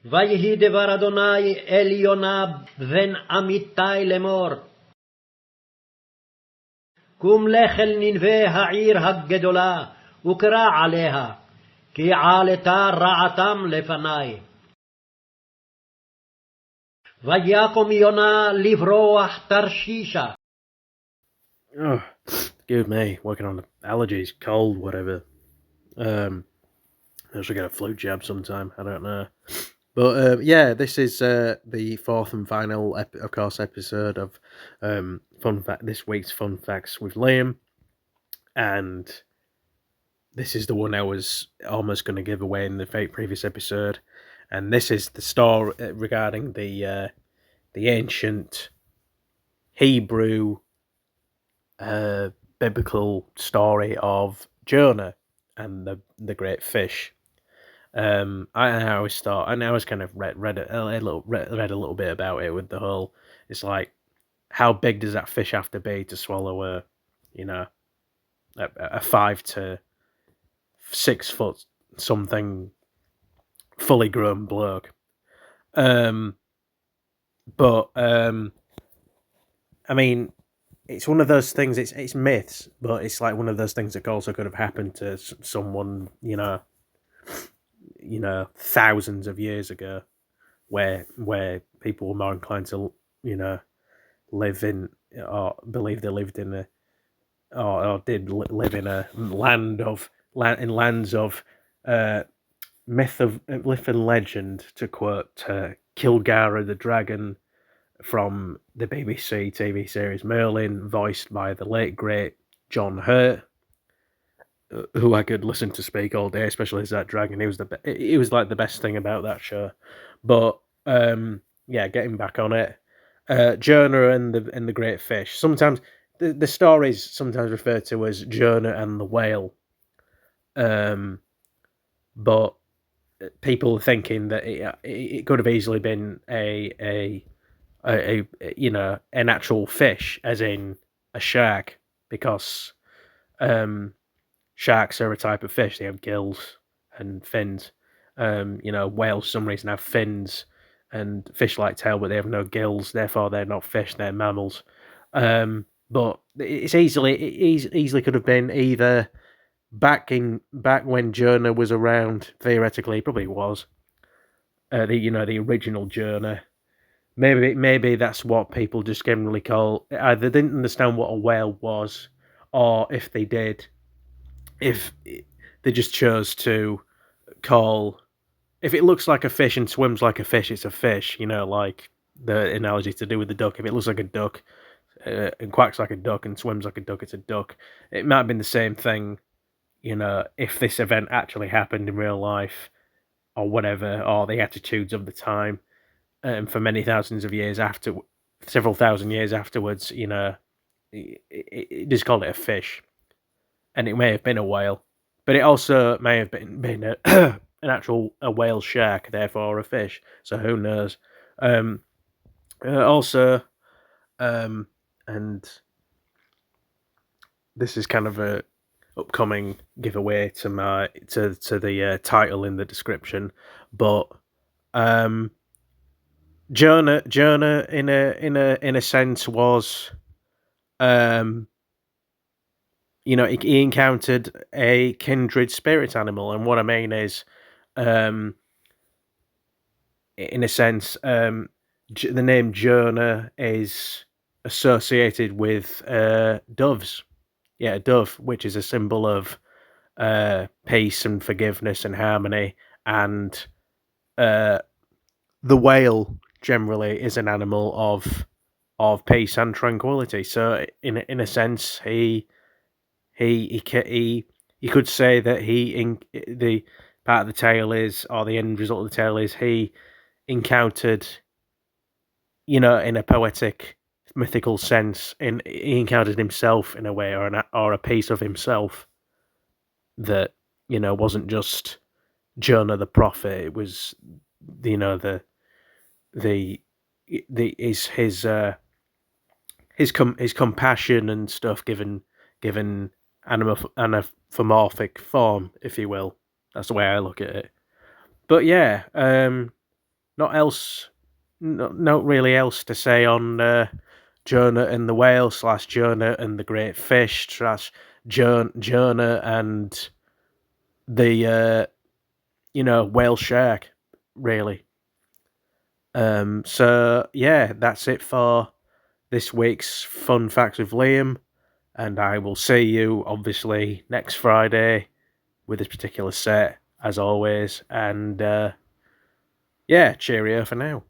ויהי דבר אדוני אל יונה בן אמיתי לאמור. קום לך אל ננבה העיר הגדולה, וקרא עליה, כי עלתה רעתם לפני. ויקום יונה לברוח תרשישה. Oh, excuse me, working on allergies, cold, whatever. I should get a flu jab sometime, I don't know. But yeah, this is the fourth and final, of course, episode of this week's Fun Facts with Liam. And this is the one I was almost going to give away in the previous episode. And this is the story regarding the ancient Hebrew biblical story of Jonah and the great fish. I always thought, and I always kind of read a little bit about it with the whole. It's like, how big does that fish have to be to swallow a 5 to 6 foot something fully grown bloke? But I mean, it's one of those things. It's myths, but it's like one of those things that also could have happened to someone, thousands of years ago, where people were more inclined to, live in, or believe they lived in a, or did live in a lands of myth and legend, to quote Kilgara the dragon from the BBC TV series Merlin, voiced by the late great John Hurt, who I could listen to speak all day, especially as that dragon. He was like the best thing about that show. But yeah, getting back on it, Jonah and the great fish. Sometimes the story is sometimes referred to as Jonah and the whale. But people are thinking that it could have easily been an actual fish, as in a shark, because sharks are a type of fish. They have gills and fins. Whales for some reason have fins and fish-like tail, but they have no gills. Therefore, they're not fish. They're mammals. But it easily could have been either back when Jonah was around. Theoretically, probably was. The original Jonah. Maybe that's what people just generally call. Either they didn't understand what a whale was, or if they did, if they just chose to call. If it looks like a fish and swims like a fish, it's a fish. Like the analogy to do with the duck. If it looks like a duck and quacks like a duck and swims like a duck, it's a duck. It might have been the same thing, if this event actually happened in real life, or whatever, or the attitudes of the time. For many thousands of years after, several thousand years afterwards, it just called it a fish, and it may have been a whale, but it also may have been an a whale shark, therefore a fish. So who knows? Also, and this is kind of a upcoming giveaway to the title in the description, but Jonah in a sense was, he encountered a kindred spirit animal, and what I mean is, in a sense, the name Jonah is associated with doves. Yeah, a dove, which is a symbol of peace and forgiveness and harmony, and the whale generally is an animal of peace and tranquility. So in a sense, he could say that the part of the tale is, or the end result of the tale is, he encountered, in a poetic, mythical sense, he encountered himself in a way, or a piece of himself that wasn't just Jonah the prophet. It was his compassion and stuff given anthropomorphic form, if you will. That's the way I look at it. But yeah, not really else to say on Jonah and the whale / Jonah and the great fish / Jonah and the whale shark, really. So yeah, that's it for this week's Fun Facts with Liam, and I will see you obviously next Friday with this particular set as always, and yeah, cheerio for now.